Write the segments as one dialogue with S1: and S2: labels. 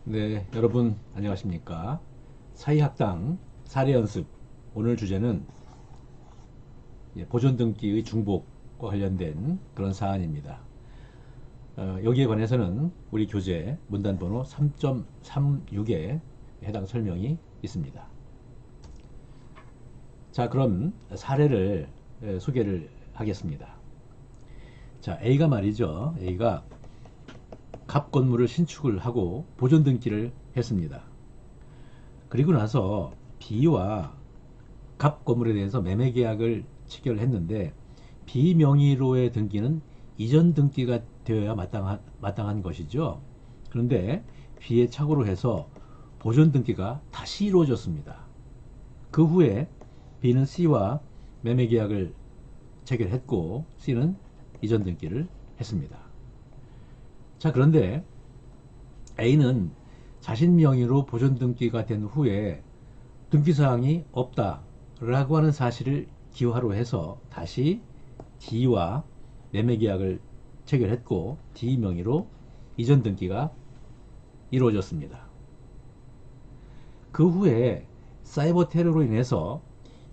S1: 네, 여러분 안녕하십니까? 사회학당 사례 연습. 오늘 주제는 보존 등기의 중복과 관련된 그런 사안입니다. 여기에 관해서는 우리 교재 문단번호 3.36에 해당 설명이 있습니다. 자, 그럼 사례를 소개를 하겠습니다. 자, A가 말이죠. A가 갑 건물을 신축을 하고 보존 등기를 했습니다. 그리고 나서 B와 갑 건물에 대해서 매매 계약을 체결했는데 B 명의로의 등기는 이전 등기가 되어야 마땅한 것이죠. 그런데 B의 착오로 해서 보존 등기가 다시 이루어졌습니다. 그 후에 B는 C와 매매 계약을 체결했고 C는 이전 등기를 했습니다. 자, 그런데 A는 자신 명의로 보존 등기가 된 후에 등기사항이 없다라고 하는 사실을 기화로 해서 다시 D와 매매계약을 체결했고 D 명의로 이전 등기가 이루어졌습니다. 그 후에 사이버 테러로 인해서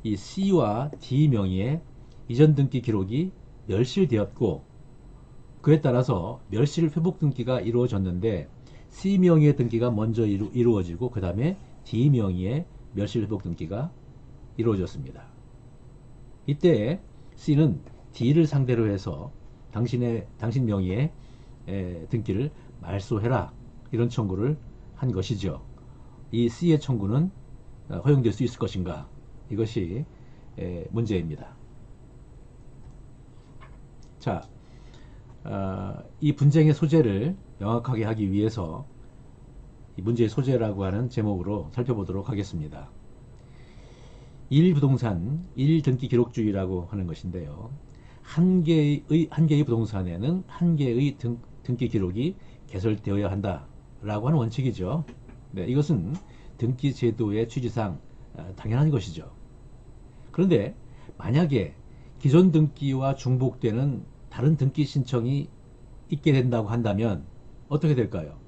S1: 이 C와 D 명의의 이전 등기 기록이 멸실되었고 그에 따라서 멸실 회복 등기가 이루어졌는데 C 명의의 등기가 먼저 이루어지고 그 다음에 D 명의의 멸실 회복 등기가 이루어졌습니다. 이때 C는 D를 상대로 해서 당신 명의의 등기를 말소해라 이런 청구를 한 것이죠. 이 C의 청구는 허용될 수 있을 것인가? 이것이 문제입니다. 자, 이 분쟁의 소재를 명확하게 하기 위해서 이 문제의 소재라고 하는 제목으로 살펴보도록 하겠습니다. 1부동산 1등기 기록주의라고 하는 것인데요. 한 개의 부동산에는 한 개의 등기 기록이 개설되어야 한다라고 하는 원칙이죠. 네, 이것은 등기 제도의 취지상 당연한 것이죠. 그런데 만약에 기존 등기와 중복되는 다른 등기 신청이 있게 된다고 한다면 어떻게 될까요?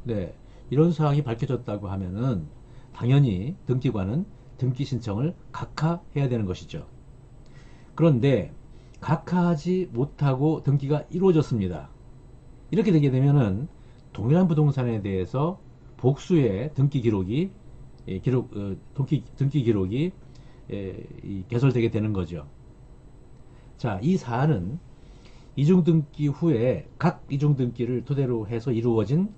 S1: 네, 이런 사항이 밝혀졌다고 하면은 당연히 등기관은 등기 신청을 각하해야 되는 것이죠. 그런데 각하하지 못하고 등기가 이루어졌습니다. 이렇게 되게 되면은 동일한 부동산에 대해서 복수의 등기 기록이 등기 기록이 개설되게 되는 거죠. 자, 이 사안은 이중등기 후에 각 이중등기를 토대로 해서 이루어진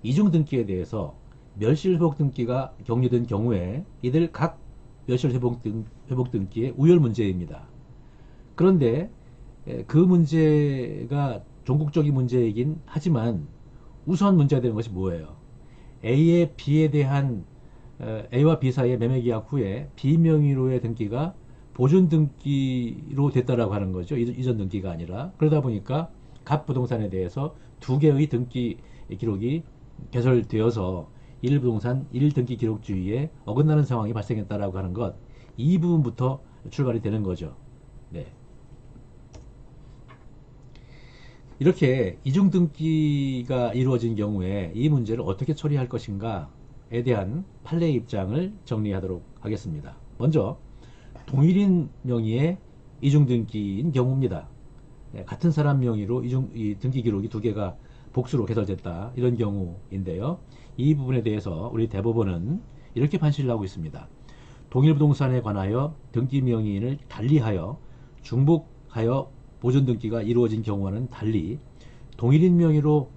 S1: 이중등기에 대해서 멸실회복 등기가 격리된 경우에 이들 각 멸실회복 등기의 우열 문제입니다. 그런데 그 문제가 종국적인 문제이긴 하지만 우선 문제가 되는 것이 뭐예요? A의 B에 대한 A와 B 사이의 매매계약 후에 B 명의로의 등기가 보존 등기로 됐다라고 하는 거죠. 이전 등기가 아니라. 그러다 보니까 각 부동산에 대해서 두 개의 등기 기록이 개설되어서 1부동산 1등기 기록주의에 어긋나는 상황이 발생했다라고 하는 것, 이 부분부터 출발이 되는 거죠. 네. 이렇게 이중 등기가 이루어진 경우에 이 문제를 어떻게 처리할 것인가에 대한 판례 입장을 정리하도록 하겠습니다. 먼저 동일인 명의의 이중 등기인 경우입니다. 같은 사람 명의로 이 등기 기록이 두 개가 복수로 개설됐다 이런 경우인데요. 이 부분에 대해서 우리 대법원은 이렇게 판시를 하고 있습니다. 동일부동산에 관하여 등기 명의인을 달리하여 중복하여 보존 등기가 이루어진 경우와는 달리 동일인 명의로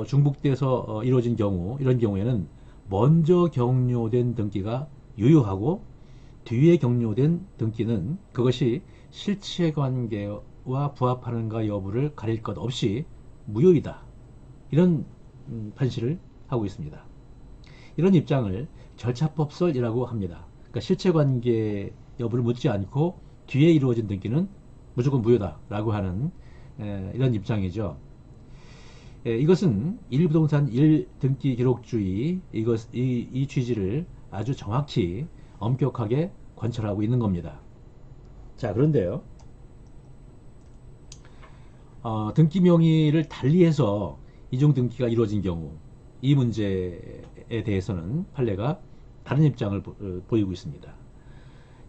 S1: 중복돼서 이루어진 경우, 이런 경우에는 먼저 격려된 등기가 유효하고 뒤에 격려된 등기는 그것이 실체관계와 부합하는가 여부를 가릴 것 없이 무효이다. 이런 판시를 하고 있습니다. 이런 입장을 절차법설이라고 합니다. 그러니까 실체관계 여부를 묻지 않고 뒤에 이루어진 등기는 무조건 무효다라고 하는 이런 입장이죠. 이것은 1부동산 1등기 기록주의 이 취지를 아주 정확히 엄격하게 관철하고 있는 겁니다. 자, 그런데요. 등기 명의를 달리해서 이중 등기가 이루어진 경우, 이 문제에 대해서는 판례가 다른 입장을 보이고 있습니다.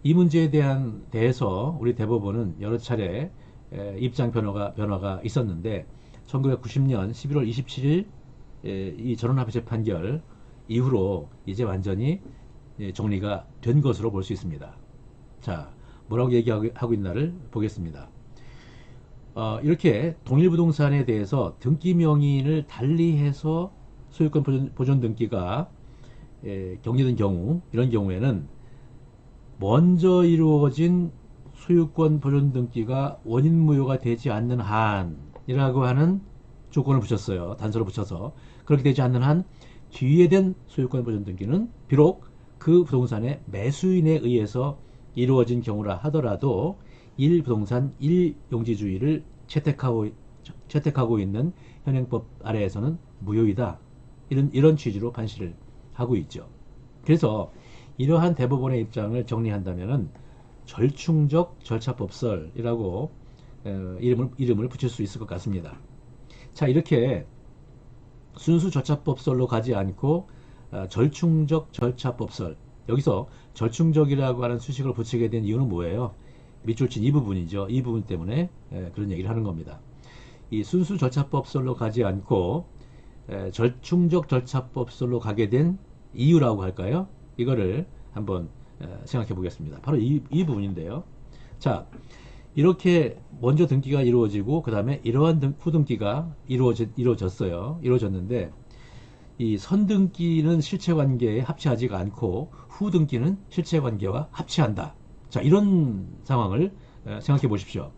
S1: 이 문제에 대해서 우리 대법원은 여러 차례 입장 변화가 있었는데 1990년 11월 27일 이 전원합의체 판결 이후로 이제 완전히 정리가 된 것으로 볼 수 있습니다. 자, 뭐라고 얘기하고 있나를 보겠습니다. 이렇게 동일부동산에 대해서 등기 명의인을 달리해서 소유권 보존 등기가 격리된 경우, 이런 경우에는 먼저 이루어진 소유권 보존 등기가 원인 무효가 되지 않는 한이라고 하는 조건을 붙였어요. 단서를 붙여서. 그렇게 되지 않는 한 뒤에 된 소유권 보존 등기는 비록 그 부동산의 매수인에 의해서 이루어진 경우라 하더라도 1부동산 1용지주의를 채택하고 있는 현행법 아래에서는 무효이다. 이런 취지로 판시를 하고 있죠. 그래서 이러한 대법원의 입장을 정리한다면은 절충적 절차법설이라고 이름을 붙일 수 있을 것 같습니다. 자, 이렇게 순수 절차법설로 가지 않고 절충적 절차법설, 여기서 절충적이라고 하는 수식을 붙이게 된 이유는 뭐예요? 밑줄 친 이 부분이죠. 이 부분 때문에 그런 얘기를 하는 겁니다. 이 순수 절차법설로 가지 않고 절충적 절차법설로 가게 된 이유라고 할까요? 이거를 한번 생각해 보겠습니다. 바로 이 부분인데요. 자, 이렇게 먼저 등기가 이루어지고 그 다음에 이러한 후등기가 이루어졌어요. 이루어졌는데 이 선등기는 실체관계에 합치하지가 않고 후등기는 실체관계와 합치한다. 자, 이런 상황을 생각해 보십시오.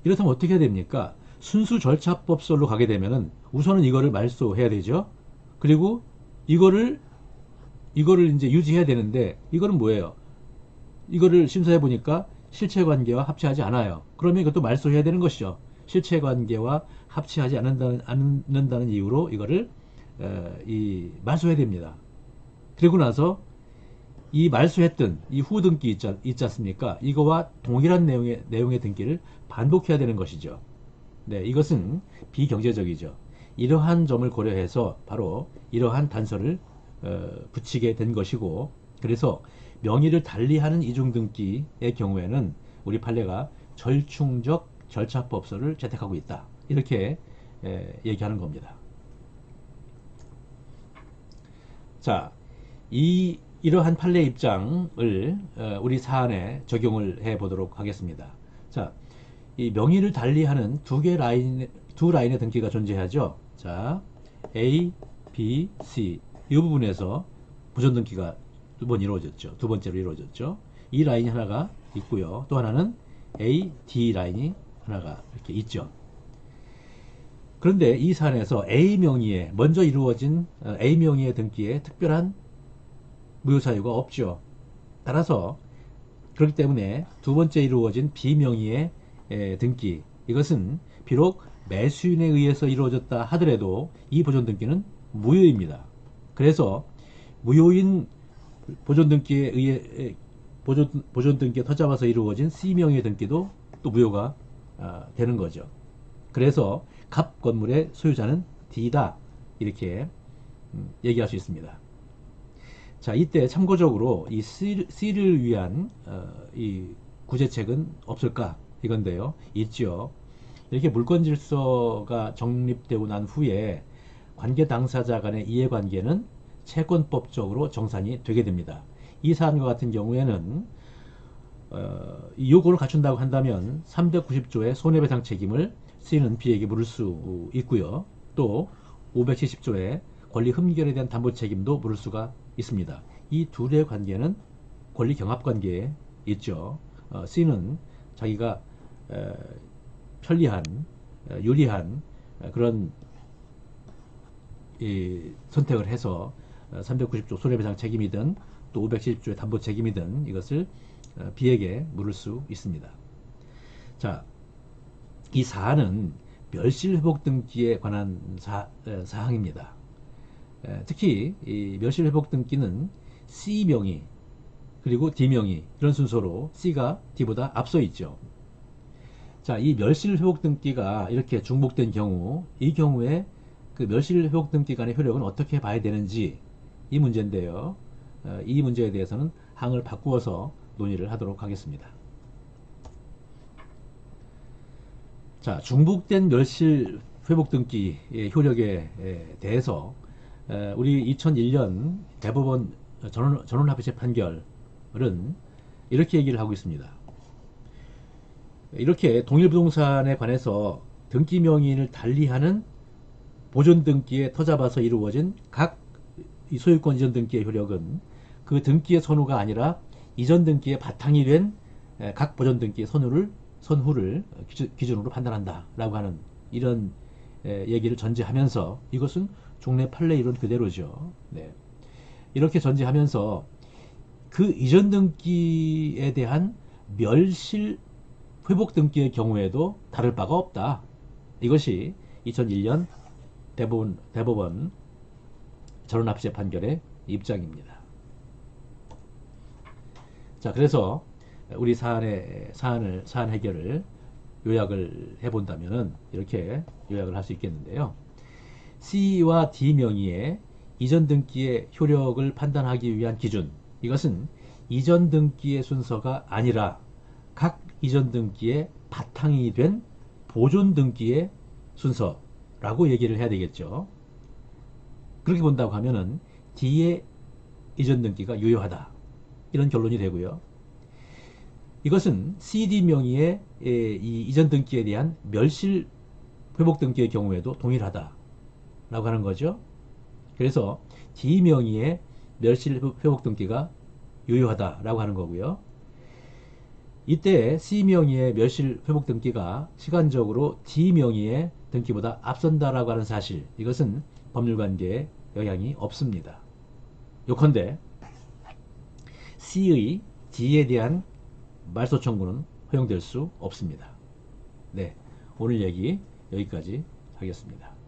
S1: 이렇다면 어떻게 해야 됩니까? 순수 절차법설로 가게 되면은 우선은 이거를 말소해야 되죠. 그리고 이거를 이제 유지해야 되는데 이거는 뭐예요? 이거를 심사해 보니까 실체관계와 합치하지 않아요. 그러면 이것도 말소해야 되는 것이죠. 실체관계와 합치하지 않는다는 이유로 이거를 말소해야 됩니다. 그리고 나서 이 말소했던 이 후등기 있지 않습니까? 이거와 동일한 내용의 등기를 반복해야 되는 것이죠. 네, 이것은 비경제적이죠. 이러한 점을 고려해서 바로 이러한 단서를 붙이게 된 것이고, 그래서 명의를 달리하는 이중등기의 경우에는 우리 판례가 절충적 절차법설을 채택하고 있다. 이렇게 얘기하는 겁니다. 자, 이러한 판례 입장을 우리 사안에 적용을 해 보도록 하겠습니다. 자, 이 명의를 달리하는 두 라인의 등기가 존재하죠. 자, A, B, C 이 부분에서 부전 등기가 두 번째로 이루어졌죠. 이 라인이 하나가 있고요. 또 하나는 A, D 라인이 하나가 이렇게 있죠. 그런데 이 사안에서 A 명의에 먼저 이루어진 A 명의의 등기에 특별한 무효 사유가 없죠. 따라서 그렇기 때문에 두 번째 이루어진 B 명의의 등기, 이것은 비록 매수인에 의해서 이루어졌다 하더라도 이 보존 등기는 무효입니다. 그래서 무효인 보존 등기에 의해 보존 등기에 터잡아서 이루어진 C 명의의 등기도 또 무효가 되는 거죠. 그래서 갑 건물의 소유자는 D다, 이렇게 얘기할 수 있습니다. 자, 이때 참고적으로 이 C를 위한 이 구제책은 없을까 이건데요. 있죠. 이렇게 물권 질서가 정립되고 난 후에 관계 당사자 간의 이해관계는 채권법적으로 정산이 되게 됩니다. 이 사안과 같은 경우에는 이 요건을 갖춘다고 한다면 390조의 손해배상 책임을 C는 B에게 물을 수 있고요. 또 570조의 권리 흠결에 대한 담보 책임도 물을 수가 있습니다. 이 둘의 관계는 권리 경합 관계에 있죠. C는 자기가 편리한, 유리한 그런 선택을 해서 390조 손해배상 책임이든 또 570조의 담보 책임이든 이것을 B에게 물을 수 있습니다. 자, 이 사안은 멸실회복 등기에 관한 사항입니다. 특히 이 멸실회복 등기는 C 명의 그리고 D 명의 이런 순서로 C가 D보다 앞서 있죠. 자, 이 멸실회복 등기가 이렇게 중복된 경우, 이 경우에 그 멸실 회복 등기 간의 효력은 어떻게 봐야 되는지 이 문제인데요. 이 문제에 대해서는 항을 바꾸어서 논의를 하도록 하겠습니다. 자, 중복된 멸실 회복 등기의 효력에 대해서 우리 2001년 대법원 전원합의체 판결은 이렇게 얘기를 하고 있습니다. 이렇게 동일부동산에 관해서 등기 명의인을 달리하는 보존 등기에 터잡아서 이루어진 각 소유권 이전 등기의 효력은 그 등기의 선후가 아니라 이전 등기의 바탕이 된 각 보존 등기의 선후를 기준으로 판단한다 라고 하는 이런 얘기를 전제하면서, 이것은 종래 판례 이론 그대로죠. 네. 이렇게 전제하면서 그 이전 등기에 대한 멸실 회복 등기의 경우에도 다를 바가 없다. 이것이 2001년 대법원 전원합의체 판결의 입장입니다. 자, 그래서 우리 사안 해결을 요약을 해본다면 이렇게 요약을 할 수 있겠는데요. C와 D 명의의 이전 등기의 효력을 판단하기 위한 기준, 이것은 이전 등기의 순서가 아니라 각 이전 등기의 바탕이 된 보존 등기의 순서라고 얘기를 해야 되겠죠. 그렇게 본다고 하면은 D의 이전 등기가 유효하다, 이런 결론이 되고요. 이것은 CD 명의의 이 이전 등기에 대한 멸실 회복 등기의 경우에도 동일하다 라고 하는 거죠. 그래서 D 명의의 멸실 회복 등기가 유효하다 라고 하는 거고요. 이때 C 명의의 멸실 회복 등기가 시간적으로 D 명의의 등기보다 앞선다라고 하는 사실, 이것은 법률관계에 영향이 없습니다. 요컨대 C의 D에 대한 말소 청구는 허용될 수 없습니다. 네, 오늘 얘기 여기까지 하겠습니다.